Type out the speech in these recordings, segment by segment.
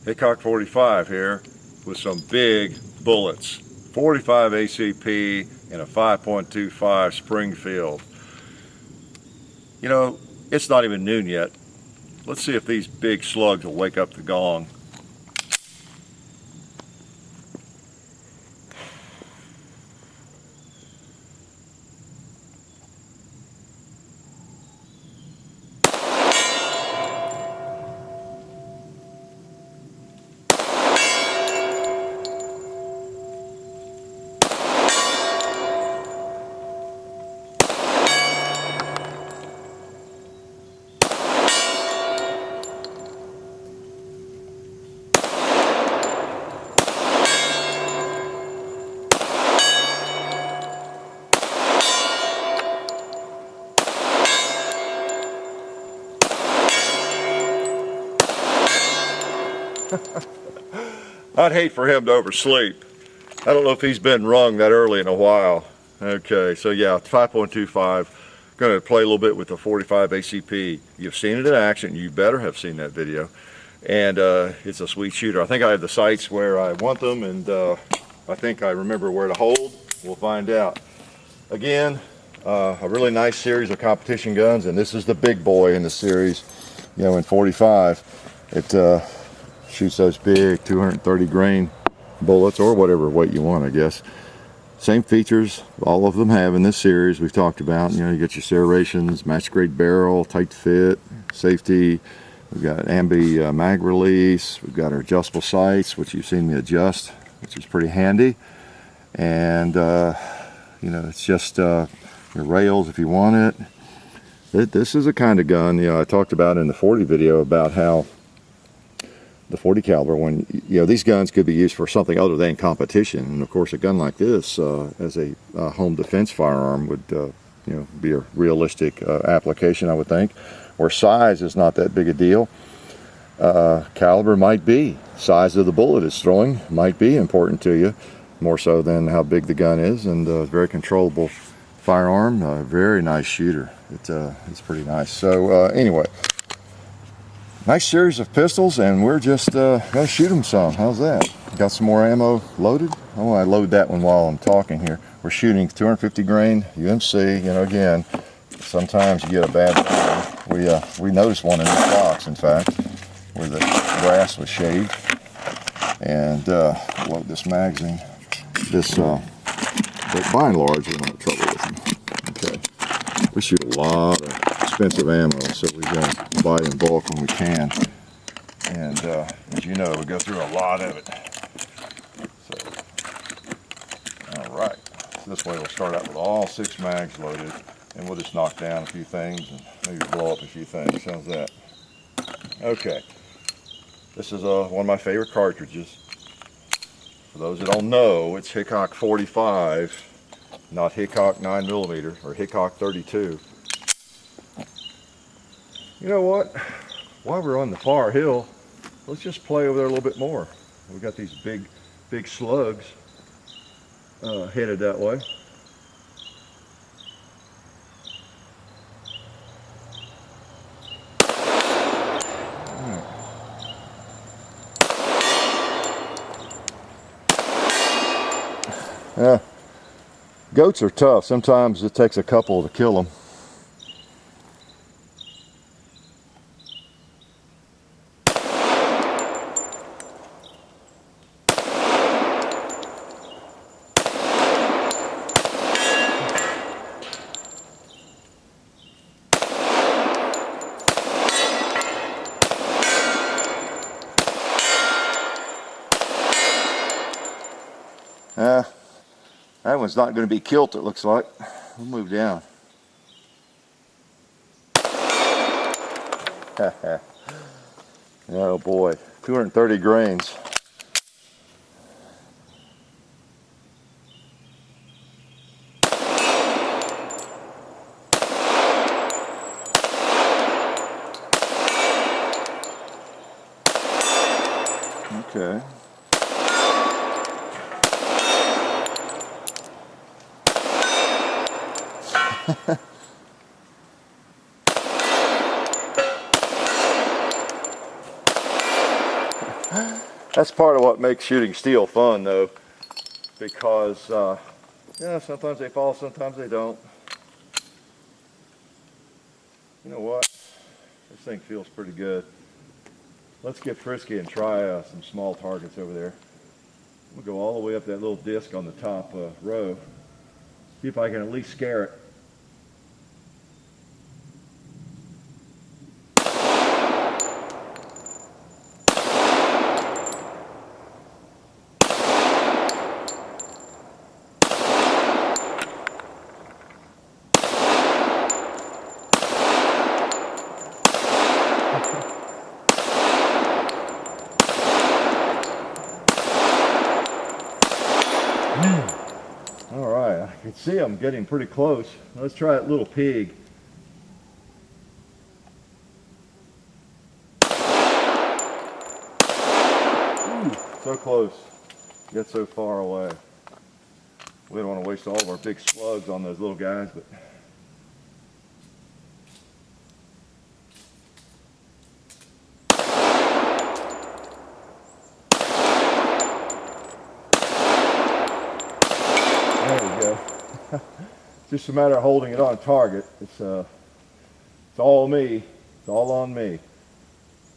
Hickok 45 here with some big bullets. 45 ACP and a 5.25 Springfield. You know, it's not even noon yet. Let's see if these big slugs will wake up the gong. I'd hate for him to oversleep. I don't know if he's been rung that early in a while. Okay, so yeah, 5.25. Going to play a little bit with the 45 ACP. You've seen it in action. You better have seen that video. And it's a sweet shooter. I think I have the sights where I want them, and I think I remember where to hold. We'll find out. Again, a really nice series of competition guns, and this is the big boy in the series. You know, in 45, it shoots those big 230 grain bullets, or whatever weight you want, I guess. Same features all of them have in this series we've talked about. You know, you get your serrations, match grade barrel, tight fit, safety. We've got ambi mag release. We've got our adjustable sights, which you've seen me adjust, which is pretty handy. And you know, it's just your rails if you want it. This is a kind of gun, you know, I talked about in the 40 video about how the 40 caliber, when, you know, these guns could be used for something other than competition. And of course, a gun like this as a home defense firearm would, you know, be a realistic application, I would think. Where size is not that big a deal. Caliber might be. Size of the bullet it's throwing might be important to you, more so than how big the gun is. And very controllable firearm, very nice shooter. It's pretty nice. So anyway, nice series of pistols, and we're just gonna shoot them some. How's that? Got some more ammo loaded? I want to load that one while I'm talking here. We're shooting 250 grain UMC. You know, again, sometimes you get a bad time. We noticed one in this box, in fact, where the brass was shaved. And load this magazine. This, but by and large, we don't have trouble with them. Okay, we shoot a lot of expensive ammo, so we gotta buy in bulk when we can. And as you know, we go through a lot of it. So, all right. So this way we'll start out with all 6 mags loaded, and we'll just knock down a few things and maybe blow up a few things. How's that? Okay. This is one of my favorite cartridges. For those that don't know, it's Hickok 45, not Hickok 9mm or Hickok 32. You know what? While we're on the far hill, let's just play over there a little bit more. We got these big slugs headed that way. Yeah, goats are tough. Sometimes it takes a couple to kill them. That one's not going to be killed, it looks like. We'll move down. Oh boy, 230 grains. Okay. That's part of what makes shooting steel fun, though, because yeah, sometimes they fall, sometimes they don't. You know what? This thing feels pretty good. Let's get frisky and try some small targets over there. We'll go all the way up that little disc on the top row. See if I can at least scare it. All right, I can see I'm getting pretty close. Let's try that little pig. Ooh, so close, yet so far away. We don't want to waste all of our big slugs on those little guys, but just a matter of holding it on target. It's all me. It's all on me.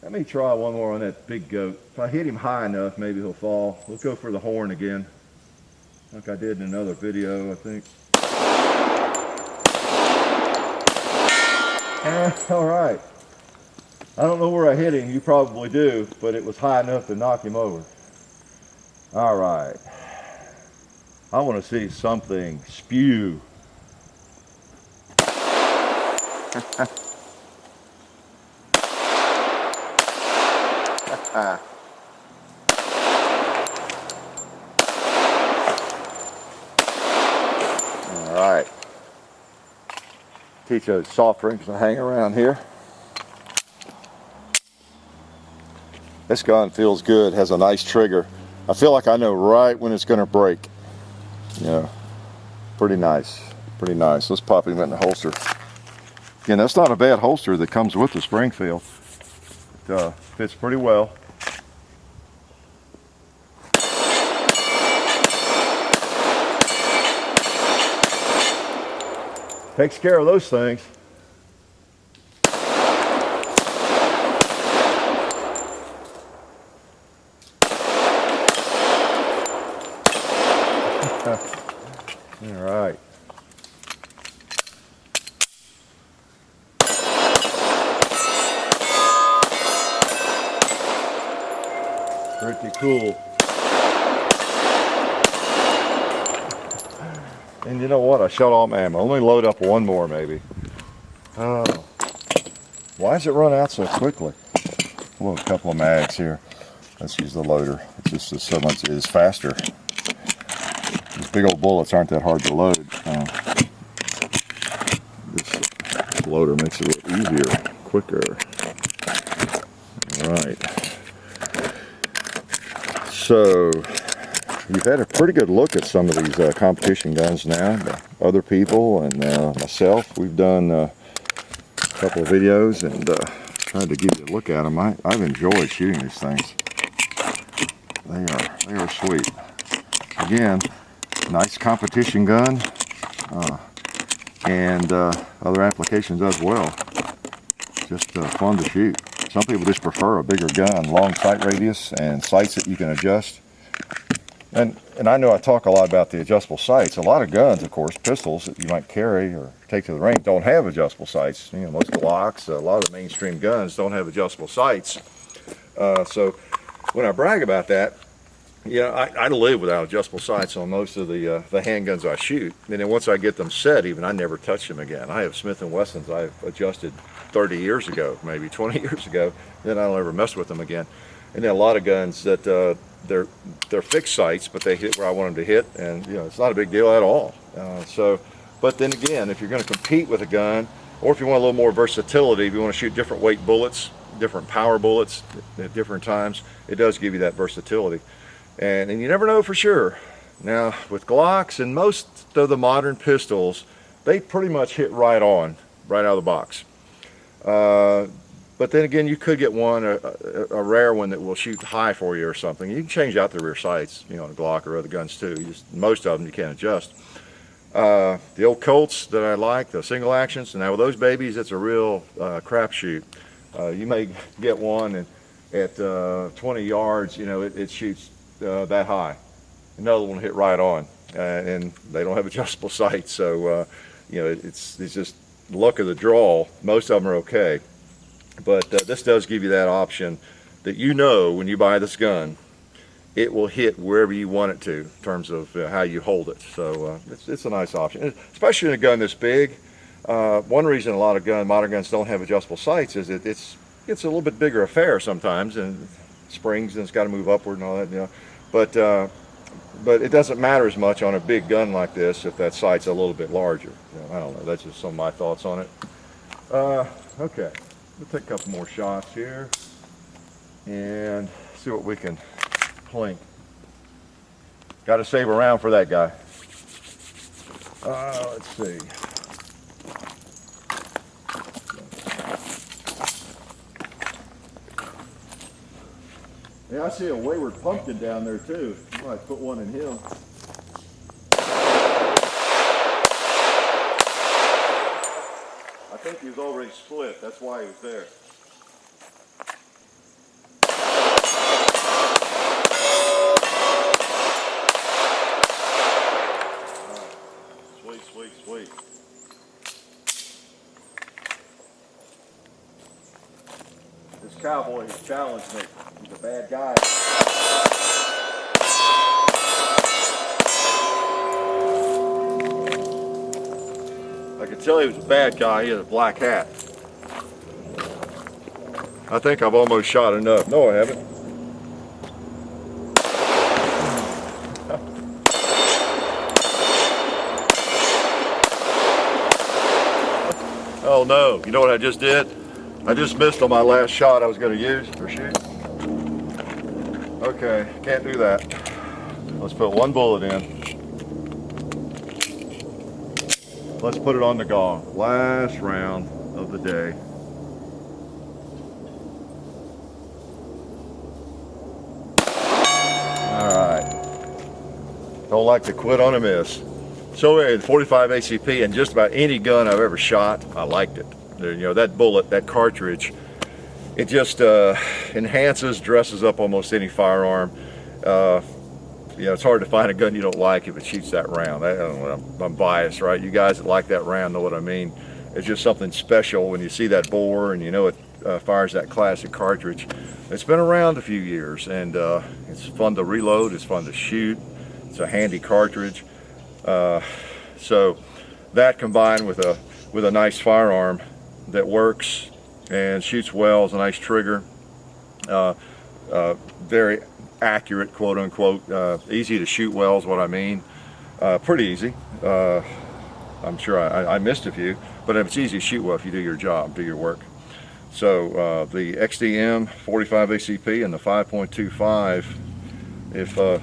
Let me try one more on that big goat. If I hit him high enough, maybe he'll fall. Let's go for the horn again, like I did in another video, I think. All right. I don't know where I hit him. You probably do, but it was high enough to knock him over. All right. I want to see something spew. All right. Teach those soft drinks to hang around here. This gun feels good, has a nice trigger. I feel like I know right when it's going to break. Yeah, pretty nice, pretty nice. Let's pop him in the holster. Again, that's not a bad holster that comes with the Springfield. It fits pretty well. Takes care of those things. All right. Pretty cool. And you know what? I shut all my ammo. Let me load up one more, maybe. Oh, why does it run out so quickly? Well, a couple of mags here. Let's use the loader. It's just so much. It is faster. These big old bullets aren't that hard to load. This loader makes it a little easier, quicker. All right. So you've had a pretty good look at some of these competition guns now. Other people and myself, we've done a couple of videos and tried to give you a look at them. I've enjoyed shooting these things. They are sweet. Again, nice competition gun and other applications as well. Just fun to shoot. Some people just prefer a bigger gun, long sight radius and sights that you can adjust. And I know I talk a lot about the adjustable sights. A lot of guns, of course, pistols that you might carry or take to the range don't have adjustable sights. You know, most Glocks, a lot of the mainstream guns don't have adjustable sights. So when I brag about that, yeah, I live without adjustable sights on most of the handguns I shoot. And then once I get them set, even I never touch them again. I have Smith & Wessons I've adjusted 30 years ago, maybe 20 years ago. Then I don't ever mess with them again. And then a lot of guns that they're fixed sights, but they hit where I want them to hit, and you know it's not a big deal at all. But then again, if you're going to compete with a gun, or if you want a little more versatility, if you want to shoot different weight bullets, different power bullets at different times, it does give you that versatility. And you never know for sure. Now with Glocks and most of the modern pistols, they pretty much hit right on, right out of the box. But then again, you could get one, a rare one that will shoot high for you or something. You can change out the rear sights, you know, on a Glock or other guns too. Most of them you can't adjust. The old Colts that I like, the single actions, and now with those babies, it's a real crapshoot. You may get one and at 20 yards, you know, it shoots that high. Another one will hit right on, and they don't have adjustable sights, so you know, it's just luck of the draw. Most of them are okay, but this does give you that option that, you know, when you buy this gun, it will hit wherever you want it to in terms of how you hold it. So it's a nice option, especially in a gun this big. One reason a lot of modern guns don't have adjustable sights is that it's a little bit bigger affair sometimes, and springs, and it's got to move upward and all that, you know. But it doesn't matter as much on a big gun like this if that sight's a little bit larger. You know, I don't know. That's just some of my thoughts on it. Okay, we'll take a couple more shots here and see what we can plink. Got to save a round for that guy. Let's see. Yeah, I see a wayward pumpkin down there too. I might put one in him. I think he was already split. That's why he was there. Sweet, sweet, sweet. This cowboy has challenged me. He's a bad guy. I could tell he was a bad guy. He had a black hat. I think I've almost shot enough. No, I haven't. Oh no, you know what I just did? I just missed on my last shot I was going to use or shoot. Okay, can't do that. Let's put one bullet in. Let's put it on the gong. Last round of the day. Alright. Don't like to quit on a miss. So anyway, the 45 ACP, and just about any gun I've ever shot, I liked it. You know, that bullet, that cartridge, it just enhances, dresses up almost any firearm. You know, it's hard to find a gun you don't like if it shoots that round. I don't know, I'm biased, right? You guys that like that round know what I mean. It's just something special when you see that bore and you know it fires that classic cartridge. It's been around a few years, and it's fun to reload, it's fun to shoot, it's a handy cartridge. So that combined with a nice firearm that works and shoots well, is a nice trigger, very accurate, quote unquote, easy to shoot well is what I mean. Pretty easy. I'm sure I missed a few, but it's easy to shoot well if you do your job, do your work. So the XDM 45 ACP and the 5.25, if you're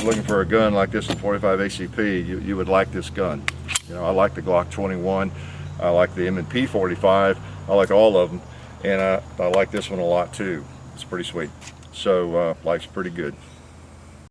looking for a gun like this in 45 ACP, you would like this gun. You know, I like the Glock 21, I like the M&P 45, I like all of them, and I like this one a lot too. It's pretty sweet. So life's pretty good.